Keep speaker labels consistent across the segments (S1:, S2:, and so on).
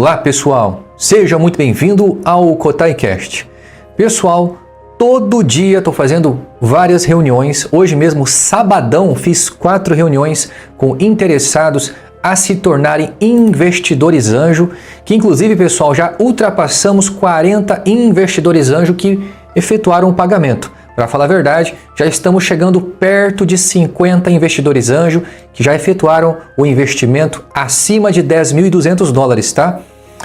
S1: Olá pessoal, seja muito bem-vindo ao KotaiCast. Pessoal, todo dia estou fazendo várias reuniões, hoje mesmo sabadão fiz 4 reuniões com interessados a se tornarem investidores anjo, que inclusive pessoal já ultrapassamos 40 investidores anjo que efetuaram o pagamento. Para falar a verdade, já estamos chegando perto de 50 investidores anjo que já efetuaram o investimento acima de $10.200, tá?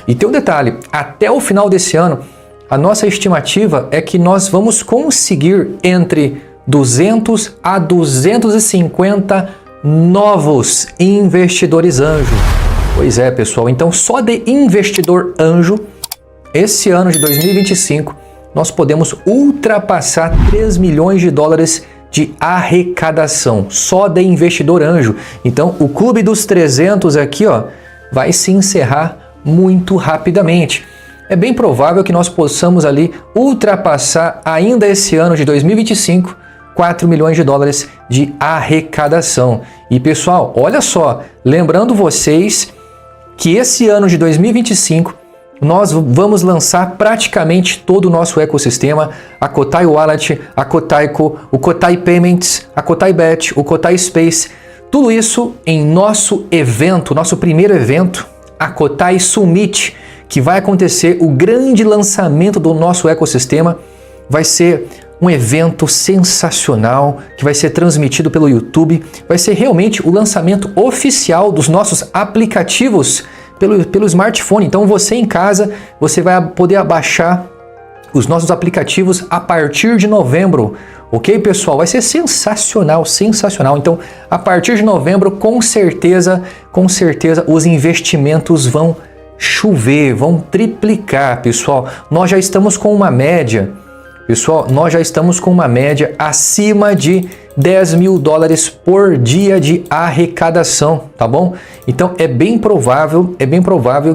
S1: E tem um detalhe, até o final desse ano, a nossa estimativa é que nós vamos conseguir entre 200 a 250 novos investidores anjo. Pois é, pessoal, então só de investidor anjo, esse ano de 2025, nós podemos ultrapassar $3 milhões de arrecadação, só de investidor anjo. Então, o Clube dos 300 aqui, ó, vai se encerrar muito rapidamente. É bem provável que nós possamos ali ultrapassar ainda esse ano de 2025, $4 milhões de arrecadação. E pessoal, olha só, lembrando vocês que esse ano de 2025, nós vamos lançar praticamente todo o nosso ecossistema, a Kotai Wallet, a Kotaiko, o Kotai Payments, a Kotai Bet, o Kotai Space, tudo isso em nosso evento, nosso primeiro evento, a Kotai Summit, que vai acontecer o grande lançamento do nosso ecossistema. Vai ser um evento sensacional que vai ser transmitido pelo YouTube, vai ser realmente o lançamento oficial dos nossos aplicativos pelo smartphone. Então você em casa, você vai poder baixar os nossos aplicativos a partir de novembro, ok pessoal? Vai ser sensacional, sensacional. Então a partir de novembro, com certeza os investimentos vão chover, vão triplicar, pessoal. Nós já estamos com uma média, pessoal, acima de $10 mil por dia de arrecadação, tá bom? Então é bem provável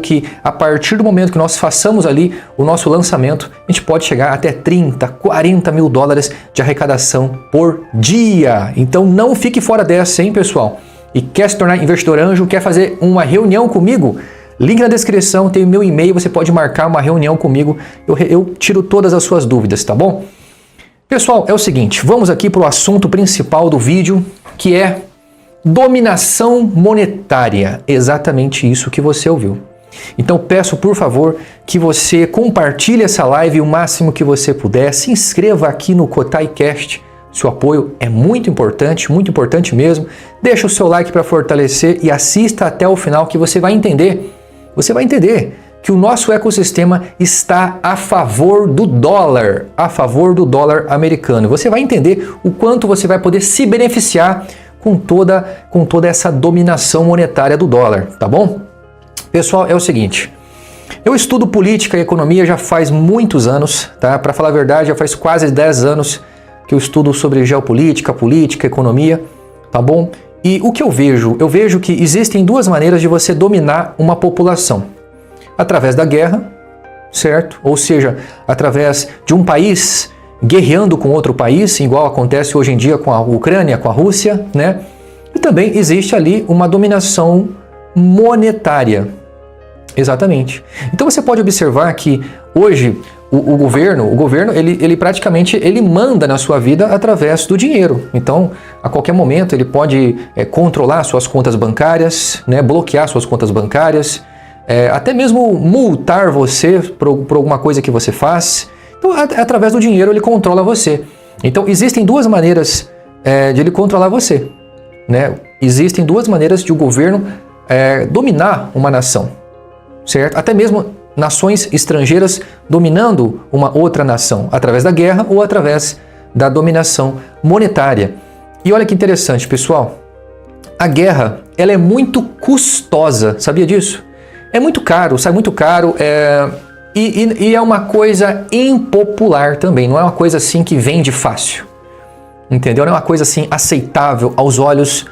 S1: que a partir do momento que nós façamos ali o nosso lançamento, a gente pode chegar até 30, 40 mil dólares de arrecadação por dia. Então não fique fora dessa, hein, pessoal? E quer se tornar investidor anjo, quer fazer uma reunião comigo? Link na descrição, tem o meu e-mail, você pode marcar uma reunião comigo, eu tiro todas as suas dúvidas, tá bom? Pessoal, é o seguinte, vamos aqui para o assunto principal do vídeo, que é dominação monetária. Exatamente isso que você ouviu. Então peço, por favor, que você compartilhe essa live o máximo que você puder, se inscreva aqui no KotaiCast, seu apoio é muito importante mesmo. Deixa o seu like para fortalecer e assista até o final que você vai entender que o nosso ecossistema está a favor do dólar americano. Você vai entender o quanto você vai poder se beneficiar com toda essa dominação monetária do dólar, tá bom? Pessoal, é o seguinte, eu estudo política e economia já faz muitos anos, tá? Para falar a verdade, já faz quase 10 anos que eu estudo sobre geopolítica, política, economia, tá bom? E o que eu vejo? Eu vejo que existem duas maneiras de você dominar uma população. Através da guerra, certo? Ou seja, através de um país guerreando com outro país, igual acontece hoje em dia com a Ucrânia, com a Rússia, né? E também existe ali uma dominação monetária. Exatamente. Então você pode observar que hoje o governo ele praticamente manda na sua vida através do dinheiro. Então, a qualquer momento ele pode controlar suas contas bancárias, né? Bloquear suas contas bancárias, até mesmo multar você por alguma coisa que você faz. Então, através do dinheiro ele controla você. Então, existem duas maneiras de ele controlar você, né? Existem duas maneiras de o governo dominar uma nação, certo? Até mesmo nações estrangeiras dominando uma outra nação, através da guerra ou através da dominação monetária. E olha que interessante, pessoal. A guerra, ela é muito custosa, sabia disso? É muito caro, sai muito caro, e é uma coisa impopular também, não é uma coisa assim que vende fácil, entendeu? Não é uma coisa assim aceitável aos olhos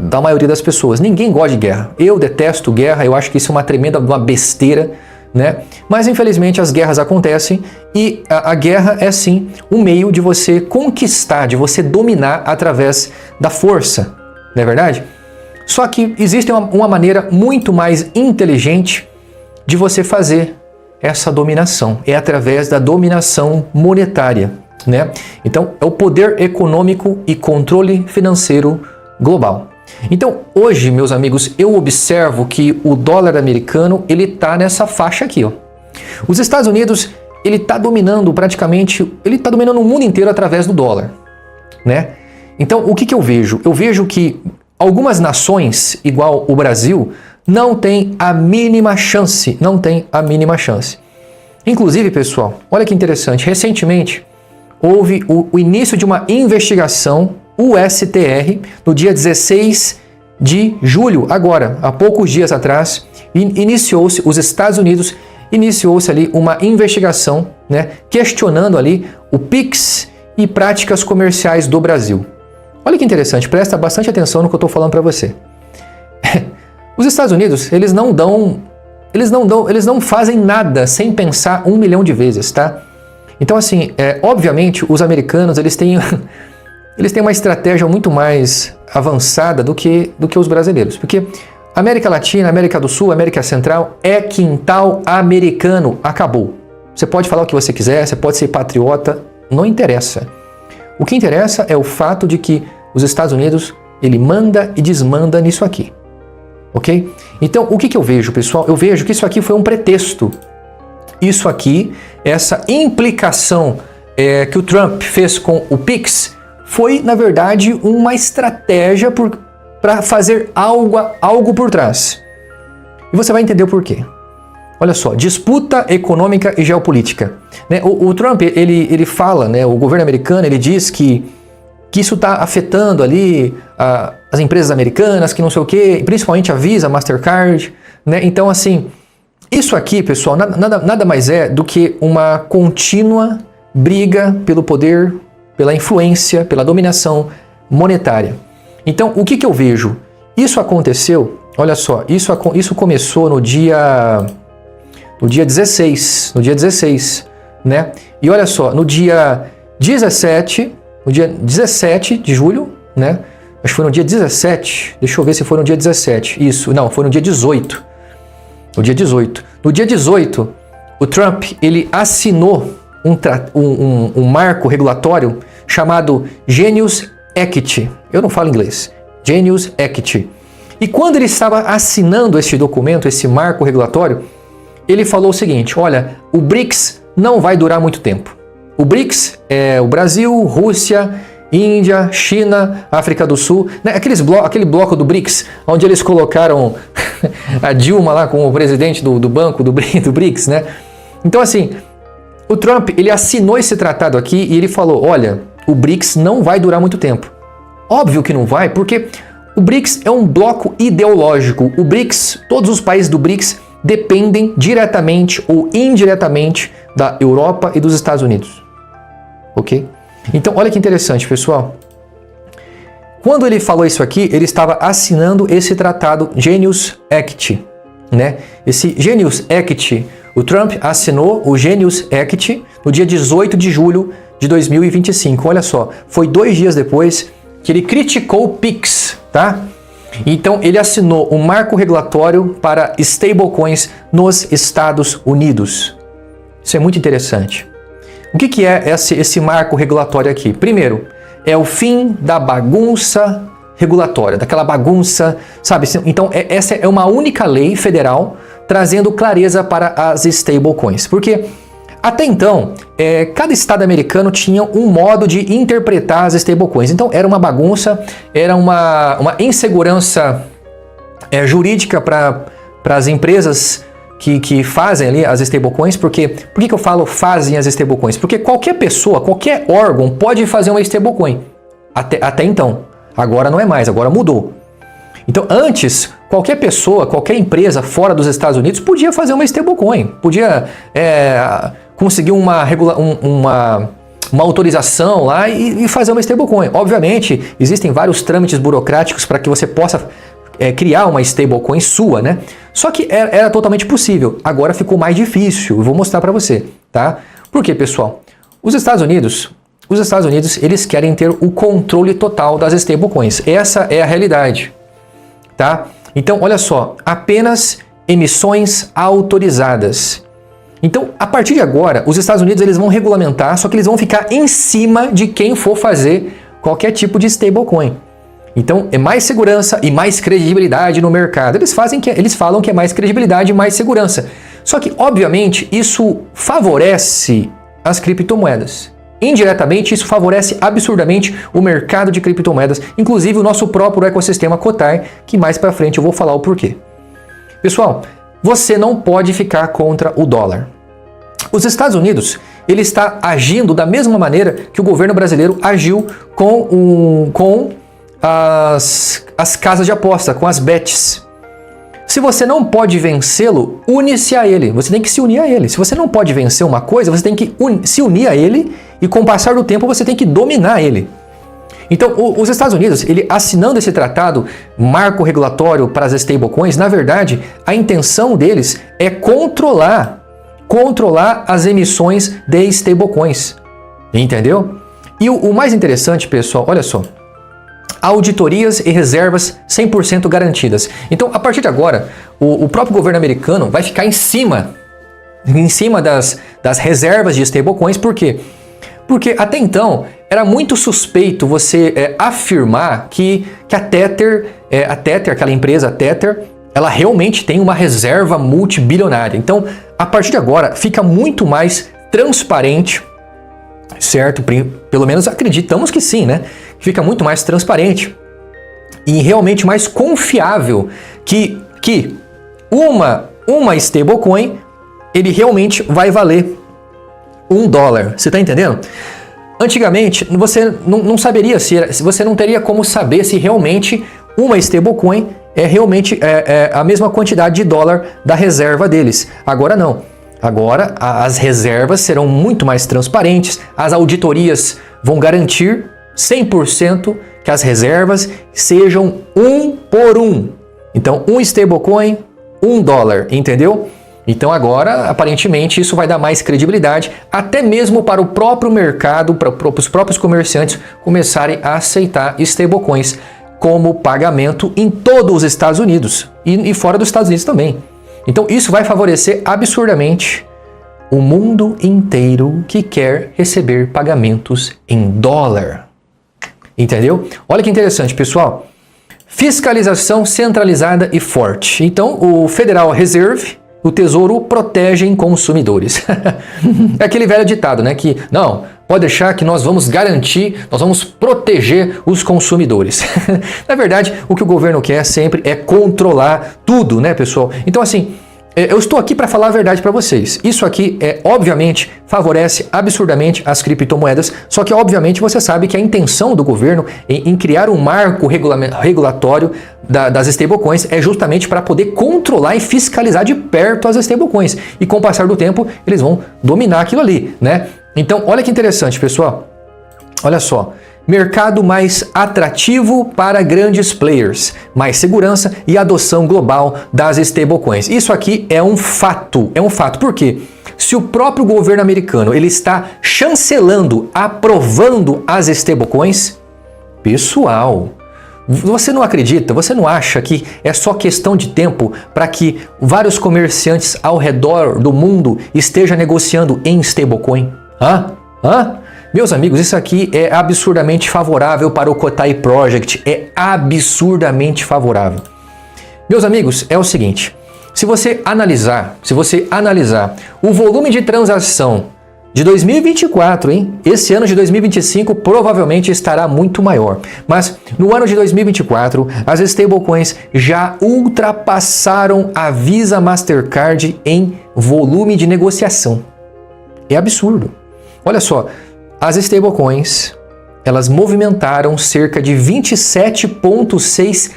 S1: da maioria das pessoas. Ninguém gosta de guerra. Eu detesto guerra, eu acho que isso é uma tremenda besteira, né? Mas infelizmente as guerras acontecem e a guerra é sim um meio de você conquistar, de você dominar através da força, não é verdade? Só que existe uma maneira muito mais inteligente de você fazer essa dominação. É através da dominação monetária, né? Então, é o poder econômico e controle financeiro global. Então, hoje, meus amigos, eu observo que o dólar americano, ele tá nessa faixa aqui, ó. Os Estados Unidos, ele tá dominando praticamente, ele tá dominando o mundo inteiro através do dólar, né? Então, o que eu vejo? Eu vejo que algumas nações, igual o Brasil, não tem a mínima chance, não tem a mínima chance. Inclusive, pessoal, olha que interessante, recentemente houve o início de uma investigação, o STR, no dia 16 de julho, agora, há poucos dias atrás, iniciou-se, os Estados Unidos, iniciou-se ali uma investigação, né, questionando ali o PIX e práticas comerciais do Brasil. Olha que interessante, presta bastante atenção no que eu estou falando para você. Os Estados Unidos, eles não fazem nada sem pensar 1 milhão de vezes, tá? Então, assim, obviamente, os americanos, eles têm uma estratégia muito mais avançada do que os brasileiros, porque América Latina, América do Sul, América Central é quintal americano, acabou. Você pode falar o que você quiser, você pode ser patriota, não interessa. O que interessa é o fato de que os Estados Unidos, ele manda e desmanda nisso aqui, ok? Então, o que eu vejo, pessoal? Eu vejo que isso aqui foi um pretexto. Isso aqui, essa implicação que o Trump fez com o PIX, foi, na verdade, uma estratégia para fazer algo por trás. E você vai entender o porquê. Olha só, disputa econômica e geopolítica. Né? O Trump, ele fala, né, o governo americano, ele diz que isso está afetando ali as empresas americanas, que não sei o quê, principalmente a Visa, a Mastercard. Né? Então, assim, isso aqui, pessoal, nada mais é do que uma contínua briga pelo poder, pela influência, pela dominação monetária. Então, o que eu vejo? Isso aconteceu, olha só, isso começou no dia 16, né? E olha só, no dia 17 de julho, né? Acho que foi no dia 17, deixa eu ver se foi no dia 17, isso, não, foi no dia 18. No dia 18. No dia 18, o Trump, ele assinou um marco regulatório chamado Genius Act. Eu não falo inglês. Genius Act. E quando ele estava assinando este documento, esse marco regulatório, ele falou o seguinte, olha, o BRICS não vai durar muito tempo. O BRICS é o Brasil, Rússia, Índia, China, África do Sul, né? Aquele bloco do BRICS, onde eles colocaram a Dilma lá como presidente do banco do BRICS, né? Então, assim, o Trump, ele assinou esse tratado aqui e ele falou, olha, o BRICS não vai durar muito tempo. Óbvio que não vai, porque o BRICS é um bloco ideológico. O BRICS, todos os países do BRICS dependem diretamente ou indiretamente da Europa e dos Estados Unidos. Ok? Então, olha que interessante, pessoal. Quando ele falou isso aqui, ele estava assinando esse tratado Genius Act, né? Esse Genius Act, o Trump assinou o Genius Act no dia 18 de julho de 2025. Olha só, foi 2 dias depois que ele criticou o PIX, tá? Então, ele assinou um marco regulatório para stablecoins nos Estados Unidos. Isso é muito interessante. O que é esse marco regulatório aqui? Primeiro, é o fim da bagunça regulatória, daquela bagunça, sabe? Então, essa é uma única lei federal trazendo clareza para as stablecoins. Porque até então, cada estado americano tinha um modo de interpretar as stablecoins. Então, era uma bagunça, era uma insegurança jurídica para as empresas que fazem ali as stablecoins. Por que eu falo fazem as stablecoins? Porque qualquer pessoa, qualquer órgão pode fazer uma stablecoin. Até então. Agora não é mais, agora mudou. Então, antes, qualquer pessoa, qualquer empresa fora dos Estados Unidos podia fazer uma stablecoin, podia conseguir uma autorização lá e fazer uma stablecoin. Obviamente, existem vários trâmites burocráticos para que você possa criar uma stablecoin sua, né? Só que era totalmente possível. Agora ficou mais difícil. Eu vou mostrar para você, tá? Por quê, pessoal? Os Estados Unidos, eles querem ter o controle total das stablecoins. Essa é a realidade, tá? Então, olha só, apenas emissões autorizadas. Então, a partir de agora, os Estados Unidos eles vão regulamentar, só que eles vão ficar em cima de quem for fazer qualquer tipo de stablecoin. Então, é mais segurança e mais credibilidade no mercado. Eles falam que é mais credibilidade e mais segurança. Só que, obviamente, isso favorece as criptomoedas. Indiretamente, isso favorece absurdamente o mercado de criptomoedas, inclusive o nosso próprio ecossistema Kotai, que mais para frente eu vou falar o porquê. Pessoal, você não pode ficar contra o dólar. Os Estados Unidos, ele está agindo da mesma maneira que o governo brasileiro agiu com as casas de aposta, com as bets. Se você não pode vencê-lo, une-se a ele. Você tem que se unir a ele. Se você não pode vencer uma coisa, você tem que se unir a ele e com o passar do tempo você tem que dominar ele. Então, os Estados Unidos, ele assinando esse tratado, marco regulatório para as stablecoins, na verdade, a intenção deles é controlar as emissões de stablecoins. Entendeu? E o mais interessante, pessoal, olha só. Auditorias e reservas 100% garantidas. Então, a partir de agora, o próprio governo americano vai ficar em cima das reservas de stablecoins. Por quê? Porque até então era muito suspeito você afirmar que a Tether, aquela empresa Tether, ela realmente tem uma reserva multibilionária. Então, a partir de agora, fica muito mais transparente, certo? Pelo menos acreditamos que sim, né? Fica muito mais transparente e realmente mais confiável que uma stablecoin ele realmente vai valer $1. Você está entendendo? Antigamente, você não saberia se você não teria como saber se realmente uma stablecoin é realmente a mesma quantidade de dólar da reserva deles. Agora não. Agora as reservas serão muito mais transparentes, as auditorias vão garantir 100% que as reservas sejam 1 por 1. Então, um stablecoin, $1, entendeu? Então agora, aparentemente, isso vai dar mais credibilidade, até mesmo para o próprio mercado, para os próprios comerciantes começarem a aceitar stablecoins como pagamento em todos os Estados Unidos e fora dos Estados Unidos também. Então isso vai favorecer absurdamente o mundo inteiro que quer receber pagamentos em dólar. Entendeu? Olha que interessante, pessoal. Fiscalização centralizada e forte. Então, o Federal Reserve, o Tesouro, protegem consumidores. É aquele velho ditado, né? Que, não, pode deixar que nós vamos garantir, nós vamos proteger os consumidores. Na verdade, o que o governo quer sempre é controlar tudo, né, pessoal? Então, assim, eu estou aqui para falar a verdade para vocês. Isso aqui, obviamente, favorece absurdamente as criptomoedas, só que, obviamente, você sabe que a intenção do governo em criar um marco regulatório das stablecoins é justamente para poder controlar e fiscalizar de perto as stablecoins. E com o passar do tempo, eles vão dominar aquilo ali, né? Então, olha que interessante, pessoal. Olha só. Mercado mais atrativo para grandes players, mais segurança e adoção global das stablecoins. Isso aqui é um fato, Por quê? Se o próprio governo americano ele está chancelando, aprovando as stablecoins, pessoal, você não acredita, você não acha que é só questão de tempo para que vários comerciantes ao redor do mundo estejam negociando em stablecoin? Meus amigos, isso aqui é absurdamente favorável para o Kotai Project, é absurdamente favorável. Meus amigos, é o seguinte, se você analisar o volume de transação de 2024, esse ano de 2025 provavelmente estará muito maior, mas no ano de 2024 as stablecoins já ultrapassaram a Visa Mastercard em volume de negociação. É absurdo. Olha só, as stablecoins, elas movimentaram cerca de 27,6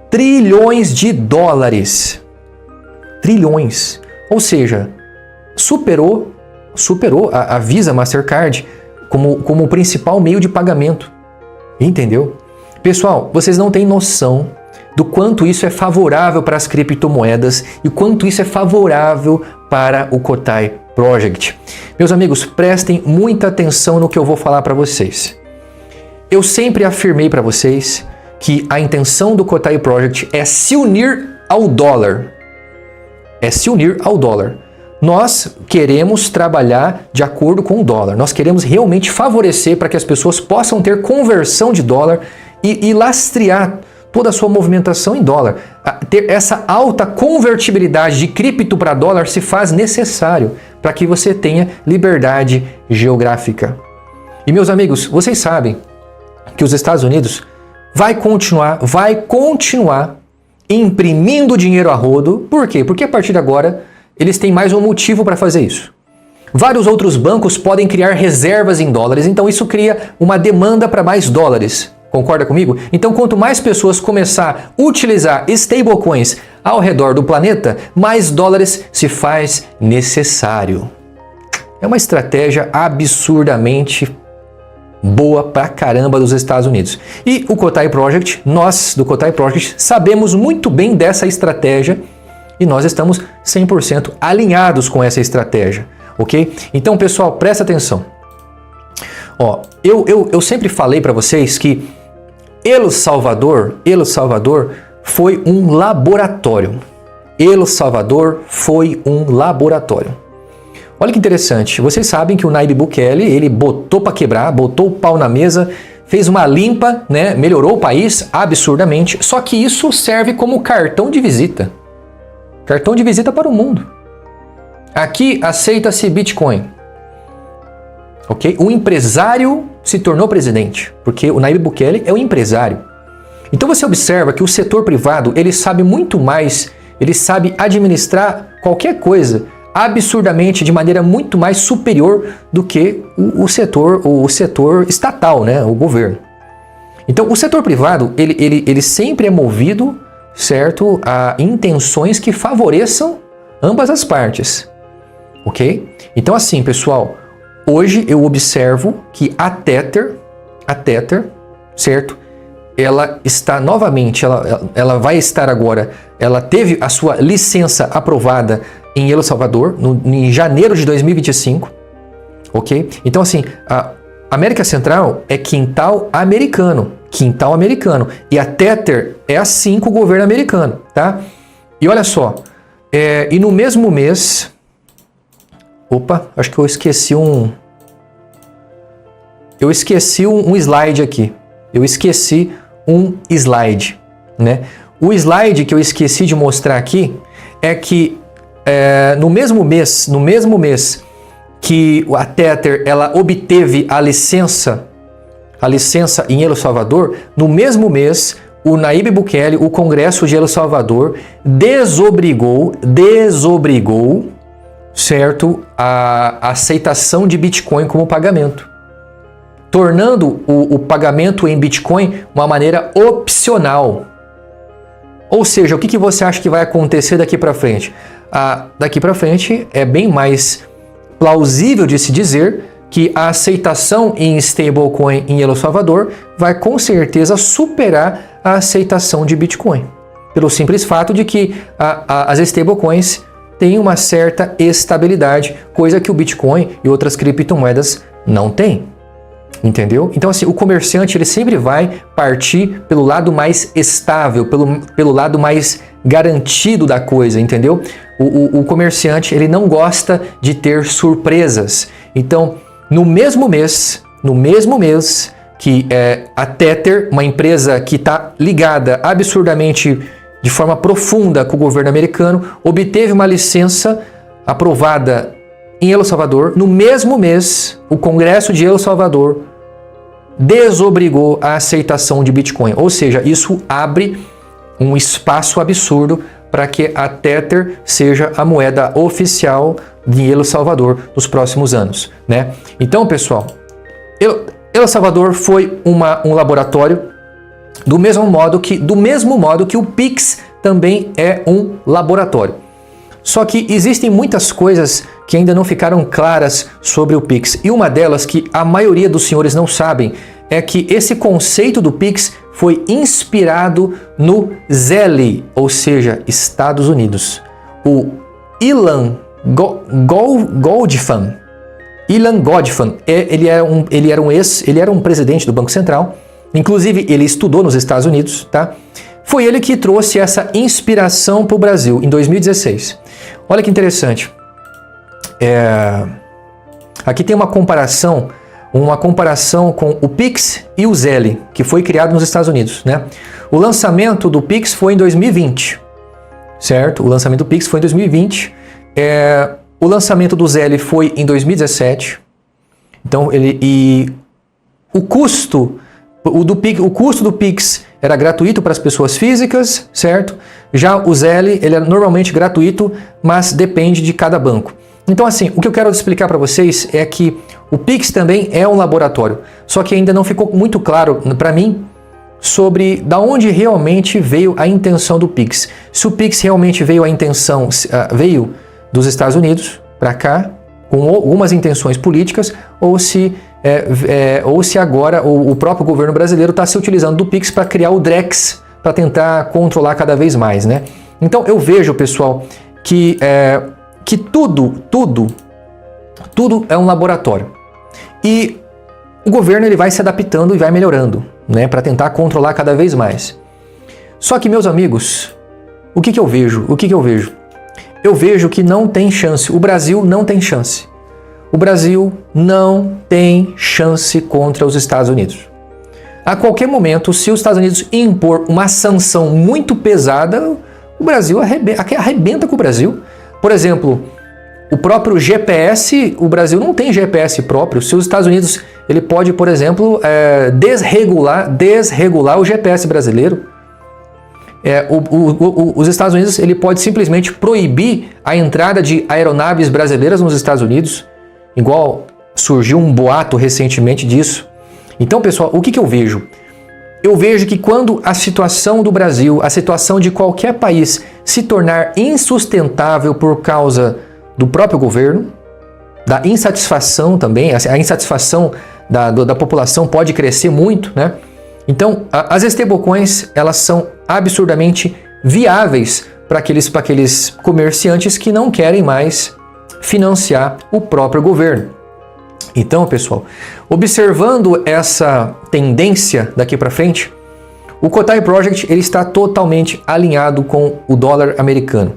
S1: trilhões de dólares. Trilhões. Ou seja, superou a Visa Mastercard como o principal meio de pagamento. Entendeu? Pessoal, vocês não têm noção do quanto isso é favorável para as criptomoedas e quanto isso é favorável para o Kotai Project. Meus amigos, prestem muita atenção no que eu vou falar para vocês. Eu sempre afirmei para vocês que a intenção do Kotai Project é se unir ao dólar. é se unir ao dólar. Nós queremos trabalhar de acordo com o dólar. Nós queremos realmente favorecer para que as pessoas possam ter conversão de dólar e lastrear toda a sua movimentação em dólar. Ter essa alta convertibilidade de cripto para dólar se faz necessário para que você tenha liberdade geográfica. E meus amigos, vocês sabem que os Estados Unidos vai continuar imprimindo dinheiro a rodo. Por quê? Porque a partir de agora eles têm mais um motivo para fazer isso. Vários outros bancos podem criar reservas em dólares, então isso cria uma demanda para mais dólares. Concorda comigo? Então, quanto mais pessoas começar a utilizar stablecoins ao redor do planeta, mais dólares se faz necessário. É uma estratégia absurdamente boa pra caramba dos Estados Unidos. E o Kotai Project, nós do Kotai Project, sabemos muito bem dessa estratégia e nós estamos 100% alinhados com essa estratégia, ok? Então, pessoal, presta atenção. Ó, eu sempre falei para vocês que El Salvador foi um laboratório. El Salvador foi um laboratório. Olha que interessante, vocês sabem que o Nayib Bukele, ele botou para quebrar, botou o pau na mesa, fez uma limpa, né? Melhorou o país absurdamente, só que isso serve como cartão de visita. Cartão de visita para o mundo. Aqui aceita-se Bitcoin. Ok? O empresário se tornou presidente, porque o Nayib Bukele é um empresário. Então você observa que o setor privado, ele sabe muito mais, ele sabe administrar qualquer coisa absurdamente, de maneira muito mais superior do que o setor estatal, né? O governo. Então o setor privado, ele sempre é movido, certo, a intenções que favoreçam ambas as partes, ok? Então assim, pessoal, hoje eu observo que a Tether, certo? Ela está novamente, ela vai estar agora, ela teve a sua licença aprovada em El Salvador, em janeiro de 2025, ok? Então assim, a América Central é quintal americano, e a Tether é assim com o governo americano, tá? E olha só, e no mesmo mês, opa, acho que eu esqueci um slide aqui. Eu esqueci um slide, né? O slide que eu esqueci de mostrar aqui é que no mesmo mês que a Tether ela obteve a licença em El Salvador, no mesmo mês o Nayib Bukele, o Congresso de El Salvador, desobrigou, certo, a aceitação de Bitcoin como pagamento, tornando o pagamento em Bitcoin uma maneira opcional. Ou seja, o que você acha que vai acontecer daqui para frente? Daqui para frente é bem mais plausível de se dizer que a aceitação em stablecoin em El Salvador vai com certeza superar a aceitação de Bitcoin, pelo simples fato de que as stablecoins têm uma certa estabilidade, coisa que o Bitcoin e outras criptomoedas não têm. Entendeu? Então assim, o comerciante ele sempre vai partir pelo lado mais estável, pelo lado mais garantido da coisa, entendeu? O comerciante ele não gosta de ter surpresas. Então, no mesmo mês que a Tether, uma empresa que está ligada absurdamente de forma profunda com o governo americano, obteve uma licença aprovada em El Salvador, no mesmo mês, o Congresso de El Salvador desobrigou a aceitação de Bitcoin. Ou seja, isso abre um espaço absurdo para que a Tether seja a moeda oficial de El Salvador nos próximos anos, né? Então, pessoal, El Salvador foi um laboratório do mesmo modo que o Pix também é um laboratório. Só que existem muitas coisas que ainda não ficaram claras sobre o Pix. E uma delas que a maioria dos senhores não sabem é que esse conceito do Pix foi inspirado no Zelle, ou seja, Estados Unidos. O Ilan Goldfan, ele era um presidente do Banco Central. Inclusive, ele estudou nos Estados Unidos, tá? Foi ele que trouxe essa inspiração para o Brasil em 2016. Olha que interessante. Aqui tem uma comparação com o Pix e o Zelle, que foi criado nos Estados Unidos, né? O lançamento do Pix foi em 2020, certo? O lançamento do Pix foi em 2020. O lançamento do Zelle foi em 2017. Então, o custo do Pix era gratuito para as pessoas físicas, certo? Já o Zelle, ele é normalmente gratuito, mas depende de cada banco. Então, assim, o que eu quero explicar para vocês é que o Pix também é um laboratório, só que ainda não ficou muito claro para mim sobre da onde realmente veio a intenção do Pix. Se o Pix realmente veio veio dos Estados Unidos para cá, com algumas intenções políticas, ou se agora o próprio governo brasileiro está se utilizando do Pix para criar o Drex, para tentar controlar cada vez mais, né? Então eu vejo, pessoal, que tudo é um laboratório. E o governo ele vai se adaptando e vai melhorando, né, para tentar controlar cada vez mais. Só que, meus amigos, o que eu vejo? Eu vejo que não tem chance. O Brasil não tem chance. O Brasil não tem chance contra os Estados Unidos. A qualquer momento, se os Estados Unidos impor uma sanção muito pesada, o Brasil arrebenta com o Brasil. Por exemplo, o próprio GPS, o Brasil não tem GPS próprio. Se os Estados Unidos, ele pode, por exemplo, desregular o GPS brasileiro. Os Estados Unidos, ele pode simplesmente proibir a entrada de aeronaves brasileiras nos Estados Unidos, igual surgiu um boato recentemente disso. Então, pessoal, o que eu vejo? Eu vejo que quando a situação do Brasil, a situação de qualquer país se tornar insustentável por causa do próprio governo, da insatisfação também, a insatisfação da população pode crescer muito, né? Então, as stablecoins, elas são absurdamente viáveis para aqueles comerciantes que não querem mais financiar o próprio governo. Então, pessoal, observando essa tendência daqui para frente, o Kotai Project ele está totalmente alinhado com o dólar americano,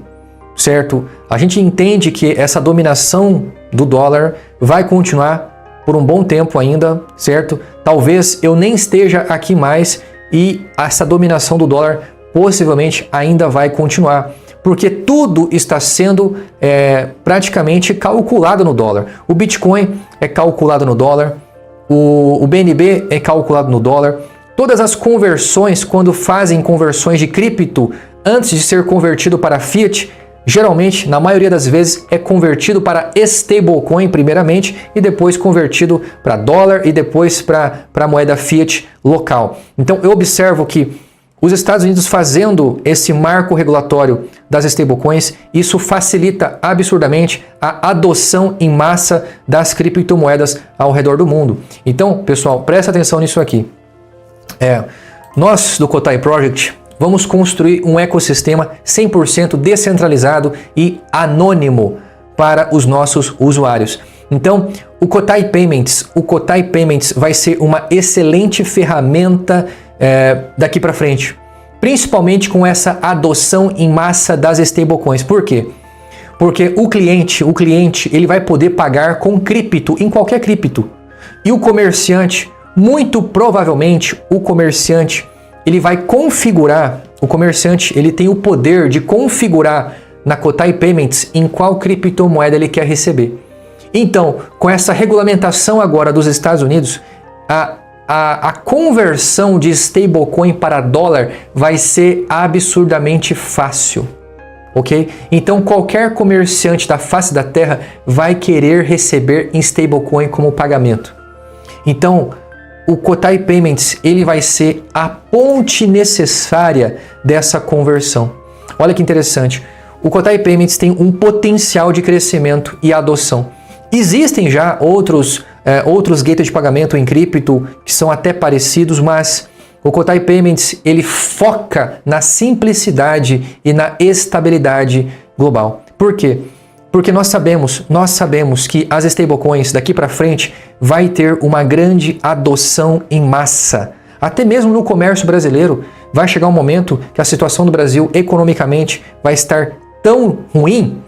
S1: certo? A gente entende que essa dominação do dólar vai continuar por um bom tempo ainda, certo? Talvez eu nem esteja aqui mais e essa dominação do dólar possivelmente ainda vai continuar, porque tudo está sendo praticamente calculado no dólar. O Bitcoin é calculado no dólar, o BNB é calculado no dólar. Todas as conversões, quando fazem conversões de cripto antes de ser convertido para fiat, geralmente, na maioria das vezes, é convertido para stablecoin primeiramente e depois convertido para dólar e depois para a moeda fiat local. Então eu observo que os Estados Unidos fazendo esse marco regulatório das stablecoins, isso facilita absurdamente a adoção em massa das criptomoedas ao redor do mundo. Então, pessoal, presta atenção nisso aqui. Nós do Kotai Project vamos construir um ecossistema 100% descentralizado e anônimo para os nossos usuários. Então, o Kotai Payments vai ser uma excelente ferramenta daqui para frente, principalmente com essa adoção em massa das stablecoins. Por quê? Porque o cliente ele vai poder pagar com cripto, em qualquer cripto. E o comerciante, muito provavelmente, ele vai configurar, ele tem o poder de configurar na Kotai Payments em qual criptomoeda ele quer receber. Então, com essa regulamentação agora dos Estados Unidos, a conversão de stablecoin para dólar vai ser absurdamente fácil, ok? Então, qualquer comerciante da face da terra vai querer receber em stablecoin como pagamento. Então, o Kotai Payments ele vai ser a ponte necessária dessa conversão. Olha que interessante. O Kotai Payments tem um potencial de crescimento e adoção. Existem já outros gateways de pagamento em cripto que são até parecidos, mas o Kotai Payments ele foca na simplicidade e na estabilidade global. Por quê? Porque nós sabemos que as stablecoins daqui para frente vai ter uma grande adoção em massa. Até mesmo no comércio brasileiro, vai chegar um momento que a situação do Brasil economicamente vai estar tão ruim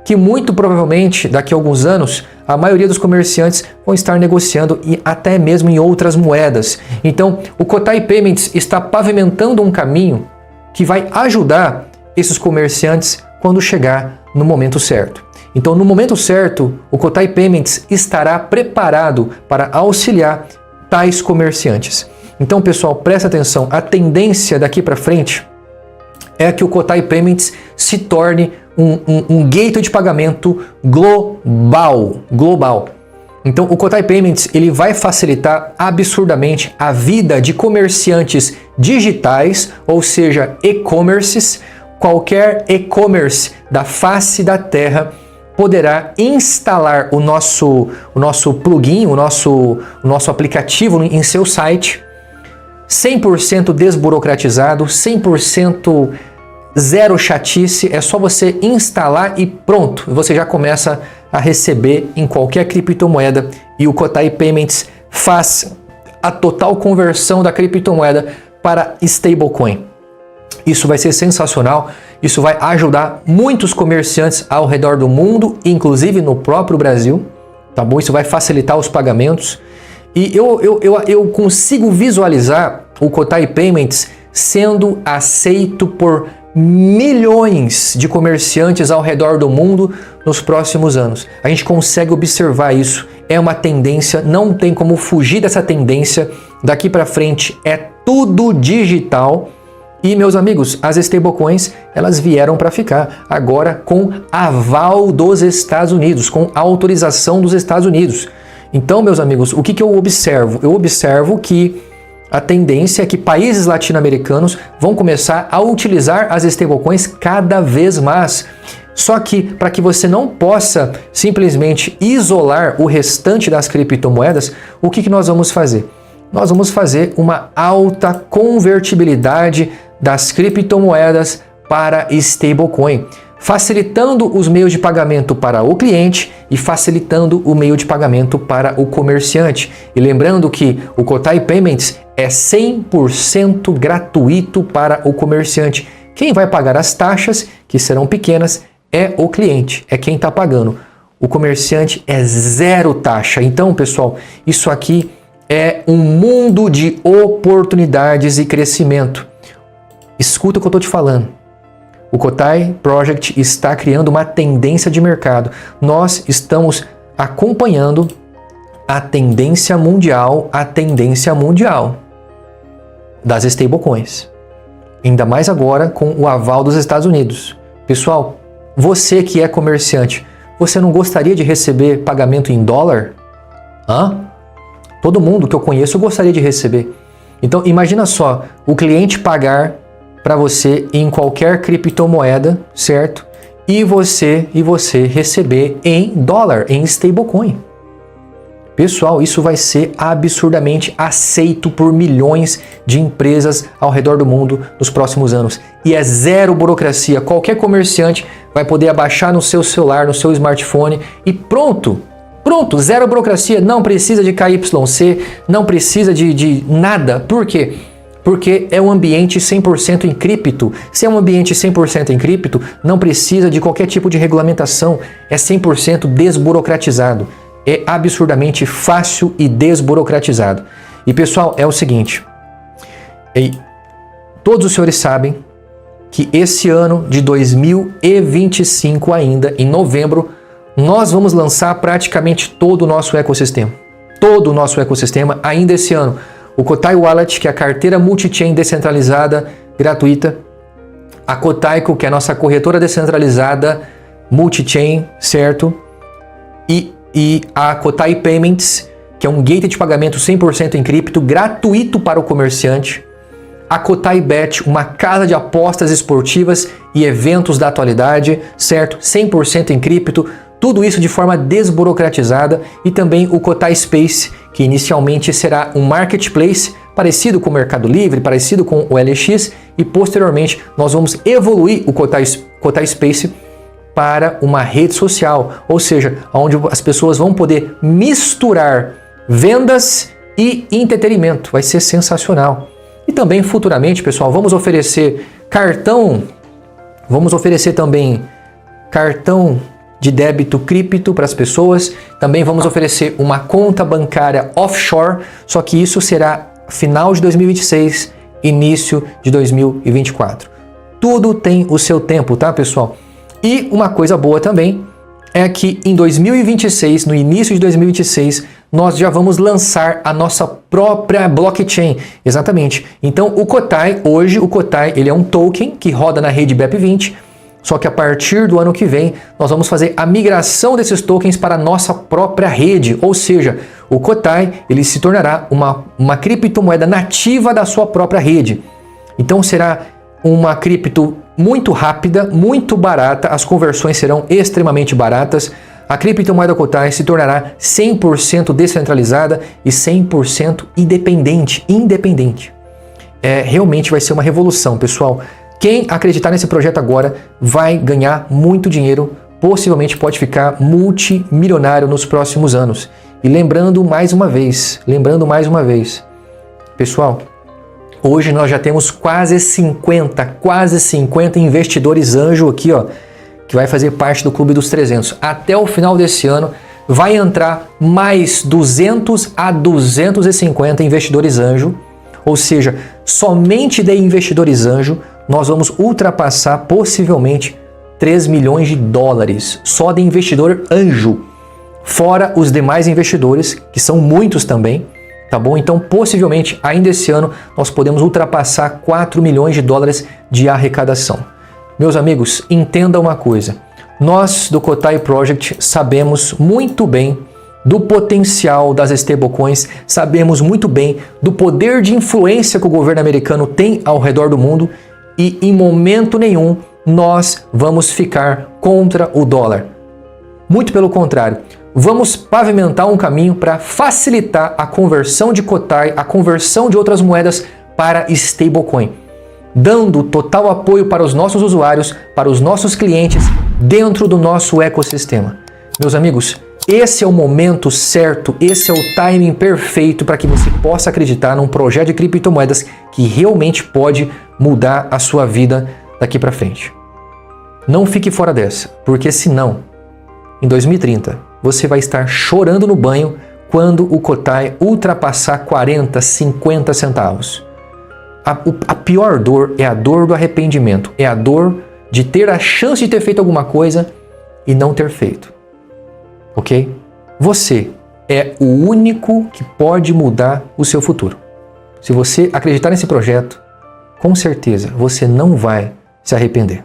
S1: que muito provavelmente daqui a alguns anos a maioria dos comerciantes vão estar negociando e até mesmo em outras moedas. Então o Kotai Payments está pavimentando um caminho que vai ajudar esses comerciantes quando chegar no momento certo. Então no momento certo o Kotai Payments estará preparado para auxiliar tais comerciantes. Então pessoal, presta atenção, a tendência daqui para frente é que o Kotai Payments se torne um gateway de pagamento global. Então o Kotai Payments ele vai facilitar absurdamente a vida de comerciantes digitais, ou seja, e-commerces. Qualquer e-commerce da face da terra poderá instalar o nosso plugin, o nosso aplicativo em seu site, 100% desburocratizado, 100% zero chatice, é só você instalar e pronto, você já começa a receber em qualquer criptomoeda e o Kotai Payments faz a total conversão da criptomoeda para stablecoin. Isso vai ser sensacional, isso vai ajudar muitos comerciantes ao redor do mundo, inclusive no próprio Brasil, tá bom? Isso vai facilitar os pagamentos e eu consigo visualizar o Kotai Payments sendo aceito por milhões de comerciantes ao redor do mundo nos próximos anos. A gente consegue observar isso, é uma tendência, não tem como fugir dessa tendência. Daqui para frente é tudo digital. E meus amigos, as stablecoins elas vieram para ficar, agora com aval dos Estados Unidos, com autorização dos Estados Unidos. Então, meus amigos, o que eu observo? Eu observo que a tendência é que países latino-americanos vão começar a utilizar as stablecoins cada vez mais. Só que para que você não possa simplesmente isolar o restante das criptomoedas, o que nós vamos fazer? Nós vamos fazer uma alta convertibilidade das criptomoedas para stablecoin, facilitando os meios de pagamento para o cliente e facilitando o meio de pagamento para o comerciante. E lembrando que o Kotai Payments é 100% gratuito para o comerciante. Quem vai pagar as taxas, que serão pequenas, é o cliente, é quem está pagando. O comerciante é zero taxa. Então, pessoal, isso aqui é um mundo de oportunidades e crescimento. Escuta o que eu estou te falando. O Kotai Project está criando uma tendência de mercado. Nós estamos acompanhando a tendência mundial das stablecoins. Ainda mais agora com o aval dos Estados Unidos. Pessoal, você que é comerciante, você não gostaria de receber pagamento em dólar? Todo mundo que eu conheço gostaria de receber. Então imagina só, o cliente pagar para você em qualquer criptomoeda, certo? E você receber em dólar, em stablecoin. Pessoal, isso vai ser absurdamente aceito por milhões de empresas ao redor do mundo nos próximos anos. E é zero burocracia. Qualquer comerciante vai poder abaixar no seu celular, no seu smartphone e pronto! Pronto, zero burocracia, não precisa de KYC, não precisa de nada. Por quê? Porque é um ambiente 100% encripto. Se é um ambiente 100% encripto, não precisa de qualquer tipo de regulamentação. É 100% desburocratizado. É absurdamente fácil e desburocratizado. E pessoal, é o seguinte. Todos os senhores sabem que esse ano de 2025 ainda, em novembro, nós vamos lançar praticamente todo o nosso ecossistema. Todo o nosso ecossistema ainda esse ano. O Kotai Wallet, que é a carteira multi-chain descentralizada gratuita. A Kotaico, que é a nossa corretora descentralizada multi-chain, certo? E a Kotai Payments, que é um gateway de pagamento 100% em cripto, gratuito para o comerciante. A Kotai Bet, uma casa de apostas esportivas e eventos da atualidade, certo? 100% em cripto. Tudo isso de forma desburocratizada. E também o Kotai Space, que inicialmente será um marketplace parecido com o Mercado Livre, parecido com o LX, e posteriormente nós vamos evoluir o Kotai Space para uma rede social, ou seja, onde as pessoas vão poder misturar vendas e entretenimento. Vai ser sensacional. E também futuramente, pessoal, vamos oferecer também cartão de débito cripto para as pessoas. Também vamos oferecer uma conta bancária offshore, só que isso será final de 2026, início de 2024. Tudo tem o seu tempo, tá, pessoal? E uma coisa boa também é que em 2026, no início de 2026, nós já vamos lançar a nossa própria blockchain. Exatamente. Então, o Kotai, hoje, o Kotai, ele é um token que roda na rede BEP20, só que a partir do ano que vem, nós vamos fazer a migração desses tokens para a nossa própria rede, ou seja, o Kotai, ele se tornará uma criptomoeda nativa da sua própria rede. Então, será uma cripto muito rápida, muito barata, as conversões serão extremamente baratas. A criptomoeda Kotai se tornará 100% descentralizada e 100% independente. Realmente vai ser uma revolução, pessoal. Quem acreditar nesse projeto agora vai ganhar muito dinheiro, possivelmente pode ficar multimilionário nos próximos anos. E lembrando mais uma vez, pessoal, hoje nós já temos quase 50 investidores anjo aqui, ó, que vai fazer parte do Clube dos 300. Até o final desse ano vai entrar mais 200 a 250 investidores anjo, ou seja, somente de investidores anjo nós vamos ultrapassar possivelmente 3 milhões de dólares só de investidor anjo, fora os demais investidores, que são muitos também. Tá bom? Então, possivelmente, ainda esse ano, nós podemos ultrapassar 4 milhões de dólares de arrecadação. Meus amigos, entenda uma coisa. Nós, do Kotai Project, sabemos muito bem do potencial das stablecoins, sabemos muito bem do poder de influência que o governo americano tem ao redor do mundo e, em momento nenhum, nós vamos ficar contra o dólar. Muito pelo contrário. Vamos pavimentar um caminho para facilitar a conversão de Kotai, a conversão de outras moedas para stablecoin, dando total apoio para os nossos usuários, para os nossos clientes, dentro do nosso ecossistema. Meus amigos, esse é o momento certo, esse é o timing perfeito para que você possa acreditar num projeto de criptomoedas que realmente pode mudar a sua vida daqui para frente. Não fique fora dessa, porque senão, em 2030, você vai estar chorando no banho quando o Kotai ultrapassar 40, 50 centavos. A pior dor é a dor do arrependimento, é a dor de ter a chance de ter feito alguma coisa e não ter feito. Ok? Você é o único que pode mudar o seu futuro. Se você acreditar nesse projeto, com certeza você não vai se arrepender.